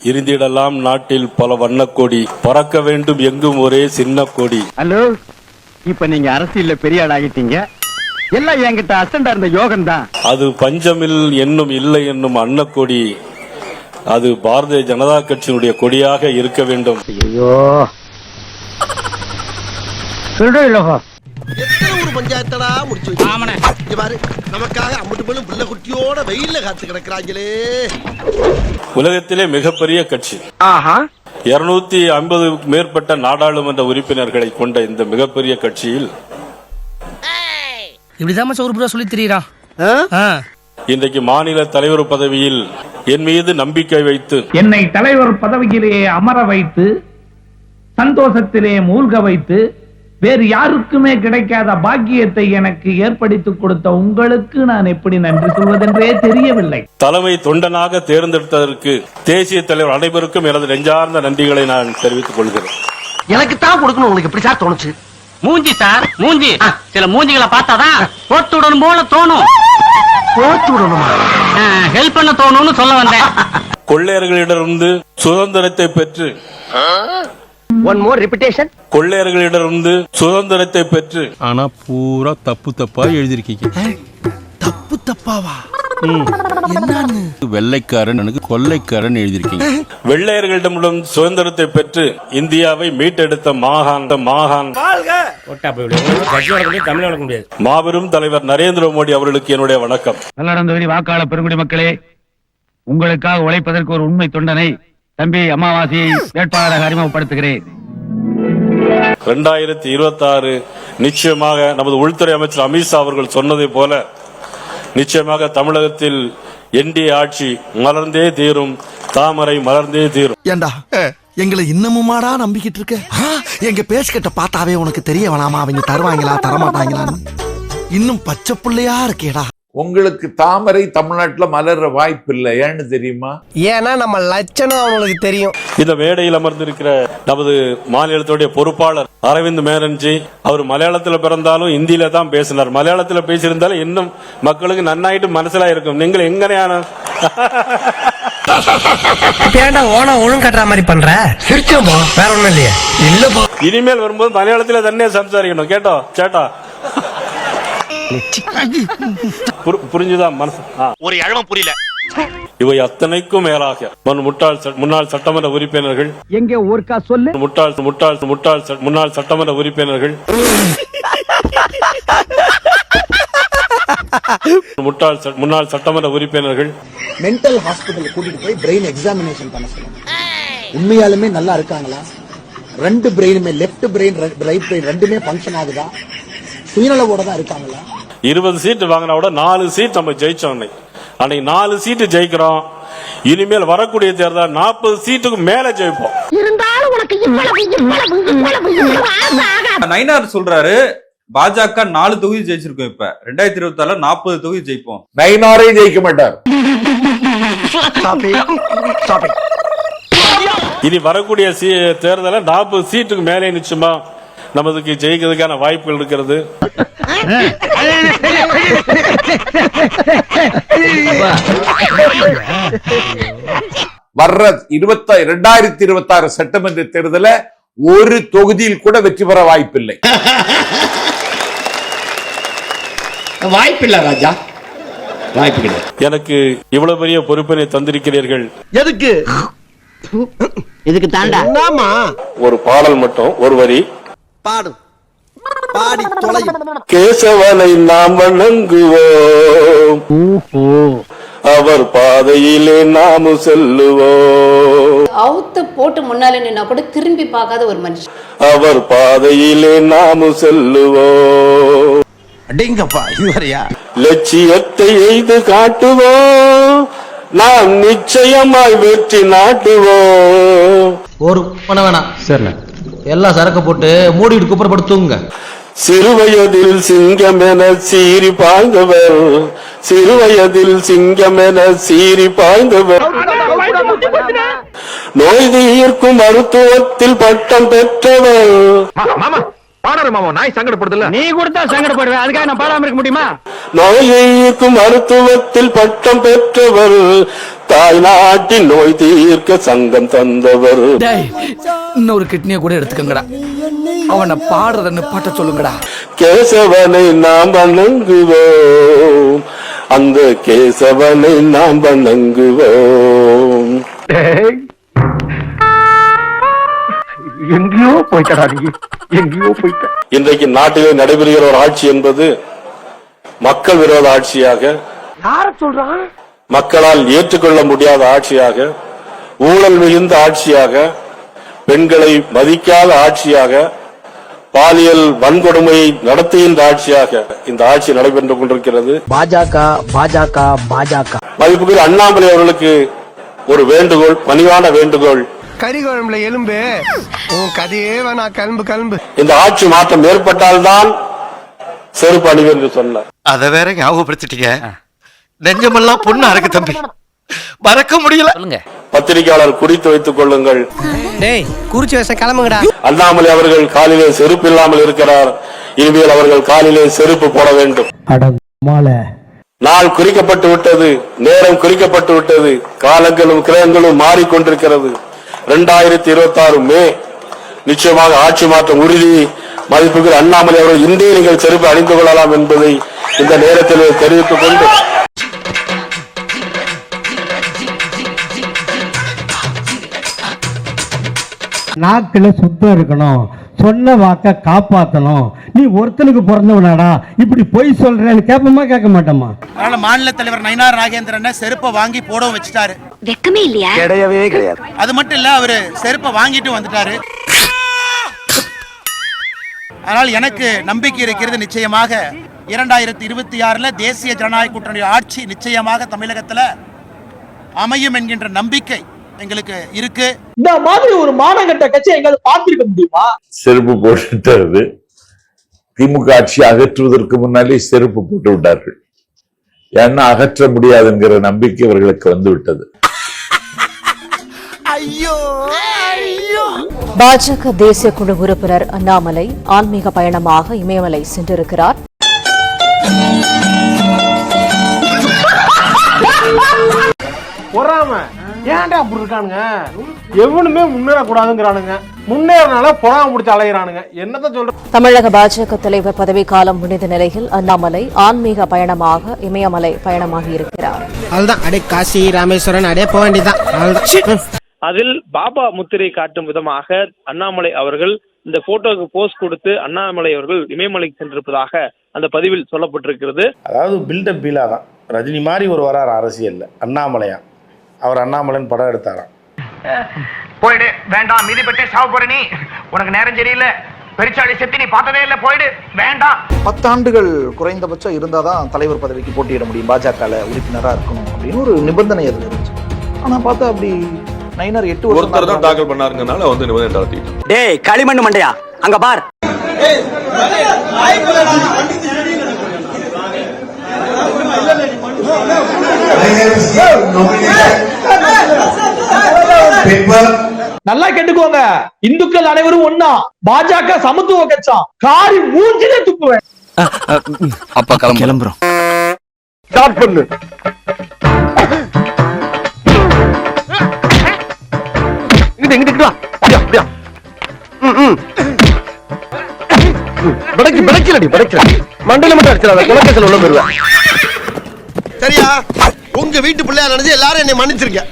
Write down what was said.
இருந்திடலாம் நாட்டில் பல வண்ணக்கொடி, பறக்க வேண்டும் எங்கும் ஒரே சின்ன கொடி. ஹலோ, இப்ப நீங்க அரசியல்ல பெரிய ஆள் ஆகிட்டீங்க. எல்லாம் என்கிட்ட அசண்டா இருந்த யோகம் தான். அது பஞ்சமில் என்னும் இல்லை என்னும் அன்னக்கொடி, அது பாரதிய ஜனதா கட்சியினுடைய கொடியாக இருக்க வேண்டும். ஐயோ, பஞ்சாயத்தடா முடிச்சு பாரு, நமக்காக அம்பட்டு பெண்ணும் பிள்ளை குட்டியோட வெயில்ல காத்து கிடக்குறாங்களே. உலகத்திலே மிகப்பெரிய கட்சி, 250 மேற்பட்ட நாடாளுமன்ற உறுப்பினர்களை கொண்ட இந்த மிகப்பெரிய கட்சியில் இப்படிதான் சோறு சொல்லி திரியறான். இன்றைக்கு மாநில தலைவர் பதவியில் என் மீது நம்பிக்கை வைத்து, என்னை தலைவர் பதவியிலே அமர வைத்து, சந்தோஷத்திலே மூழ்க வைத்து, வேறு யாருக்குமே கிடைக்காத பாக்கியத்தை எனக்கு ஏற்படுத்திக் கொடுத்த உங்களுக்கு நான் எப்படி நன்றி சொல்வதென்றே தெரியவில்லை. தலைமை தொண்டனாக தேர்ந்தெடுத்ததற்கு தேசிய தலைவர் அனைவருக்கும் எனது நெஞ்சார்ந்த நன்றிகளை நான் தெரிவித்துக் கொள்கிறேன். எனக்கு தான் கொடுக்கணும், உங்களுக்கு எப்படி சார் தோணுச்சு? மூஞ்சி சார், மூஞ்சி. சில மூஞ்சிகளை பார்த்தாதான் போட்டு விடணும் போல தோணும். போட்டு விடணுமா? ஹெல்ப் பண்ண தோணும்னு சொல்ல வந்தேன். கொள்ளையர்களிடமிருந்து சுதந்திரத்தை பெற்று, ஒன் மோர் ரிப்பிட்டேஷன், கொள்ளையர்களிடமிருந்து சுதந்திரத்தை பெற்று, ஆனா பூரா தப்பு தப்பா எழுதிருக்கீங்க. தப்பு தப்பாவா? வெள்ளைக்காரன் எனக்கு கொள்ளைக்காரன் எழுதிருக்கீங்க. வெள்ளையர்களிடம் சுதந்திரத்தை பெற்று இந்தியாவை மீட்டெடுத்த மாபெரும் தலைவர் நரேந்திர மோடி அவர்களுக்கு என்னுடைய வணக்கம். நல்லடந்தவரி வாக்காளர் பெருங்குடி மக்களே, உங்களுக்காக உழைப்பதற்கு ஒரு உண்மை தொண்டனை தம்பி அமாவாசையை வேட்பாளராக அறிமுகப்படுத்துகிறேன். 2026 நிச்சயமாக நமது உள்துறை அமைச்சர் அமித்ஷா அவர்கள் சொன்னதை போல நிச்சயமாக தமிழகத்தில் என்டிஏ ஆட்சி மலர்ந்தே தீரும், தாமரை மலர்ந்தே தீரும். ஏண்டா எங்களை இன்னமுமாடா நம்பிக்கிட்டு இருக்க? எங்க பேசிக்கிட்ட பார்த்தாவே உனக்கு தெரிய வேணாமா அவங்க தருவாங்களா தரமாட்டாங்களான்னு? இன்னும் பச்சை பிள்ளையா இருக்கேடா. உங்களுக்கு தாமரை தமிழ்நாட்டில் மலர்ற வாய்ப்பு இல்லை. ஏன்னு தெரியுமா? ஏன்னா நம்ம லட்சணம் அவங்களுக்கு தெரியும். இந்த மேடையில் அமர்ந்திருக்கிற நமது மாநிலத்துடைய பொறுப்பாளர் அரவிந்த் மேனன்ஜி, அவர் மலையாளத்தில் பிறந்தாலும் இந்தியில தான் பேசினார். மலையாளத்தில் பேசியிருந்தாலும் இன்னும் மக்களுக்கு நன்னாயிட்டு மனசிலா இருக்கும். நீங்கள் எங்கனையான ஓனம் ஒழுங்கு கட்டுற மாதிரி பண்ற வேற ஒண்ணும் இல்லையா? இல்லப்பா, இனிமேல் வரும்போது மலையாளத்துல தண்ணே சம்சாரிக்கணும். கேட்டோ சேட்டா, புரிஞ்சுதா? மனசு ஒரு இழவம் புரியல. இவை அத்தனைக்கும் மேலாக முன்னாள் சட்டமன்ற உறுப்பினர்கள், எங்க ஊர்க்கா சொல்லு, முன்னாள் சட்டமன்ற உறுப்பினர்கள், முன்னாள் சட்டமன்ற உறுப்பினர்கள் மென்டல் ஹாஸ்பிட்டல் கூட்டிட்டு போய் பிரெயின் எக்ஸாமினேஷன் பண்ண சொல்லுங்க. உண்மையாலுமே நல்லா இருக்காங்களா? ரெண்டு பிரெயினுமே, லெப்ட் பிரெயின் ரைட் பிரெயின் ரெண்டுமே ஃபங்க்ஷன் ஆகுதா? சுயநலவோட தான் இருக்காங்களா? 20 சீட்டு வாங்கினா கூட 4 சீட் நம்ம ஜெயிச்சோம். அன்னைக்கு 4 சீட்டு ஜெயிக்கிறோம். இனிமேல் வரக்கூடிய தேர்தல் 40 சீட்டுக்கு மேல ஜெயிப்போம். நயினார் சொல்றாரு, பாஜக 4 தொகுதி ஜெயிச்சிருக்கோம். இப்ப 2024 40 தொகுதி ஜெயிப்போம். நயினாரே ஜெயிக்க மாட்டார். இனி வரக்கூடிய தேர்தல 40 சீட்டுக்கு மேலே நிச்சயமா நமக்கு ஜெயிக்கிறதுக்கான வாய்ப்புகள் இருக்கிறது. வர்ற 2026 சட்டமன்ற தேர்தல ஒரு தொகுதியில் கூட வெற்றி பெற வாய்ப்பில்லை. வாய்ப்பில்லை ராஜா, வாய்ப்பு. எனக்கு இவ்வளவு பெரிய பொறுப்பினை தந்திருக்கிறீர்கள். எதுக்கு? இதுக்கு தாண்டா. ஒரு பாடல் மட்டும், ஒரு வரி பாடும், பாடி தொலையும். கேசவனை நாம் வணங்குவோம், அவர் பாதையிலே நாம செல்லுவோம். அவுத்து போட்டு முன்னாலே நின்னா கூட திரும்பி பார்க்காத ஒரு மனுஷன். அவர் பாதையிலே நாம செல்லுவோம். அடேங்கப்பா, இதுவரையா? லட்சியத்தை எய்து காட்டுவோம், நாம் நிச்சயமாய் வெற்றி நாட்டுவோம். ஒரு பண்ண வேணாம் சரி, எல்லாம் சரக்கு போட்டு மூடிட்டு குப்புறப்படுத்துங்க. சிறுவயதில் சிங்கமென சீறி பாய்ந்தவர், சிறுவயதில் சிங்கமென சீறி பாய்ந்தவர், நோய் தீர்க்கும் மருத்துவத்தில் பட்டம் பெற்றவர். நாய் சங்கடப்படுதல, நீ கொடுத்தா சங்கடப்படுவேன், அதுக்காக நான் பாடாம இருக்க முடியுமா? நோய் தீர்க்கும் மருத்துவத்தில் பட்டம் பெற்றவர், தாய் நாட்டின் நோய் தீர்க்க சங்கம் தந்தவர். இன்னொரு கிட்னியை கூட எடுத்துக்கங்கடா. அவனை பாடுறதுன்னு பாட்ட சொல்லுங்கடா. கேசவனை நாம் வணங்குவோம், அந்த கேசவனை நாம் வணங்குவோம். எங்கேயோ போயிட்டா நீ, எங்கேயோ போயிட்ட. இன்றைக்கு நாட்டிலே நடைபெறுகிற ஒரு ஆட்சி என்பது மக்கள் விரோத ஆட்சியாக, யார சொல்றான்? மக்களால் ஏற்றுக்கொள்ள முடியாத ஆட்சியாக, ஊழல் மிகுந்த ஆட்சியாக, பெண்களை மதிக்காத ஆட்சியாக, பாலியல் வன்கொடுமையை நடத்துகின்ற ஆட்சியாக இந்த ஆட்சி நடைபெற்றுக் கொண்டிருக்கிறது. பாஜக பாஜக பாஜக. மதிப்புக்குரிய அண்ணாமலை அவர்களுக்கு ஒரு வேண்டுகோள், பணிவான வேண்டுகோள். கறி குழம்புல எலும்பு உன் கதையே வேணா, கல்ம்பு கல்ம்பு. இந்த ஆட்சி மாற்றம் ஏற்பட்டால்தான் செருப்பு அணிவு என்று சொன்னார். அத வேற ஞாபகப்படுத்திட்டீங்க. நெஞ்சமெல்லாம் பொண்ணு அறக்கு தம்பி, மறக்க முடியல. பத்திரிகையாளர் குறித்து வைத்துக் கொள்ளுங்கள். டேய் குறிச்சு வச்ச கிளம்புங்கடா. அண்ணாமலை அவர்கள் காலிலே செருப்பு இல்லாமல் இருக்கிறார். இனிமேல் அவர்கள் காலிலே செருப்பு போட வேண்டும். நாள் குறிக்கப்பட்டு விட்டது, நேரம் குறிக்கப்பட்டு விட்டது, காலங்களும் கிரகங்களும் மாறிக்கொண்டிருக்கிறது. 2026 மே நிச்சயமாக ஆட்சி மாற்றம் உறுதி. மதிப்புகள் அண்ணாமலை அவர்கள் இன்றே நீங்கள் செருப்பு அணிந்து கொள்ளலாம் என்பதை இந்த நேரத்தில் தெரிவித்துக் கொண்டு நாக்குல சுத்தம் இருக்கணும், சொன்ன வாக்க காப்பாத்தணும். நீ ஒருத்தனுக்கு பிறந்தவனாடா, இப்படி பொய் சொல்றேன்னு கேட்போமா கேட்க மாட்டோமா? அதனால மாநில தலைவர் நயினார் நாகேந்திரன் செருப்பை வாங்கி போடவும் வச்சுட்டாரு. வெக்கமே இல்லையா? கிடையவே கிடையாது. அது மட்டும் இல்ல, அவரு செருப்பை வாங்கிட்டு வந்துட்டாரு. அதனால் எனக்கு நம்பிக்கை இருக்கிறது, நிச்சயமாக 2026 தேசிய ஜனநாயக கூட்டணி ஆட்சி நிச்சயமாக தமிழகத்துல அமையும் என்கின்ற நம்பிக்கை எங்களுக்கு இருக்கு. இந்த மாதிரி ஒரு மானகட்ட கட்சி எங்காவது பார்த்திருக்க முடியுமா? செருப்பு போட்டுட்டாரு. திமுக ஆட்சி அகற்றுவதற்கு முன்னாலே செருப்பு போட்டு விட்டார்கள். ஏன்னா அகற்ற முடியாதுங்கிற நம்பிக்கை இவர்களுக்கு வந்து விட்டது. பாஜக தேசிய குழு உறுப்பினர் அண்ணாமலை ஆன்மீக பயணமாக இமயமலை சென்றிருக்கிறார். பொறாம ஏன்டா அப்படி இருக்கானுங்க? எவனுமே முன்னேற கூடாதுங்கிறானுங்க, முன்னேறனால பொறாம முடிச்சு அலையிறானுங்க. என்னத்த சொல்ற? தமிழக பாஜக தலைவர் பதவிக்காலம் முடிந்த நிலையில் அண்ணாமலை ஆன்மீக பயணமாக இமயமலை பயணமாகி இருக்கிறார். அதுதான் அடே காசி ராமேஸ்வரன் அடே போக வேண்டியதான். அதில் பாபா முத்திரை காட்டும் விதமாக அண்ணாமலை அவர்கள் இந்த போட்டோக்கு போஸ்ட் கொடுத்து அண்ணாமலை அவர்கள் இமயமலைக்கு சென்றிருப்பதாக அந்த பதிவில் சொல்லப்பட்டிருக்கிறது. அதாவது பில்டப் பீலா தான். ரஜினி மாதிரி ஒரு வராரு அரசியல்ல, அண்ணாமலையா. அவர் அண்ணாமலைன்னு படம் எடுத்தாராம். போயிடு, வேண்டாம், மீதிப்பட்டே சாவ போற நீ, உனக்கு நேரம் சரியில்லை, பெருச்சாடி செத்து நீ பார்த்ததே இல்லை, போயிடு, வேண்டாம். 10 ஆண்டுகள் குறைந்தபட்சம் இருந்தாதான் தலைவர் பதவிக்கு போட்டியிட முடியும், பாஜக உறுப்பினரா இருக்கணும் அப்படின்னு ஒரு நிபந்தனை அதுல இருந்துச்சு. ஆனா பார்த்தா அப்படி நயினார் 8 வருஷம் தான் தாக்கல் பண்ணாருங்கனால வந்து நிபந்தனை தளர்த்திட்டோம். டேய் களிமண்ணு மண்டையா, அங்க பார். நல்லா கேட்டுக்கோங்க, இந்துக்கள் அனைவரும் ஒன்னா, பாஜக சமத்துவ கட்சா, காரி மூஞ்சிலே துப்புவேன். அப்பா கிளம்புறோம். ஸ்டார்ட் பண்ணு. இங்கிட்டு வா. அப்படியா? படைக்கலடி படைக்கல. மண்டையில மட்டும் அடிச்சிடாத, குலக்கேசல் உள்ள போயிருவேன். சரியா? உங்க வீட்டு பிள்ளையா நினைச்சு எல்லாரும் என்னை மன்னிச்சிருக்க.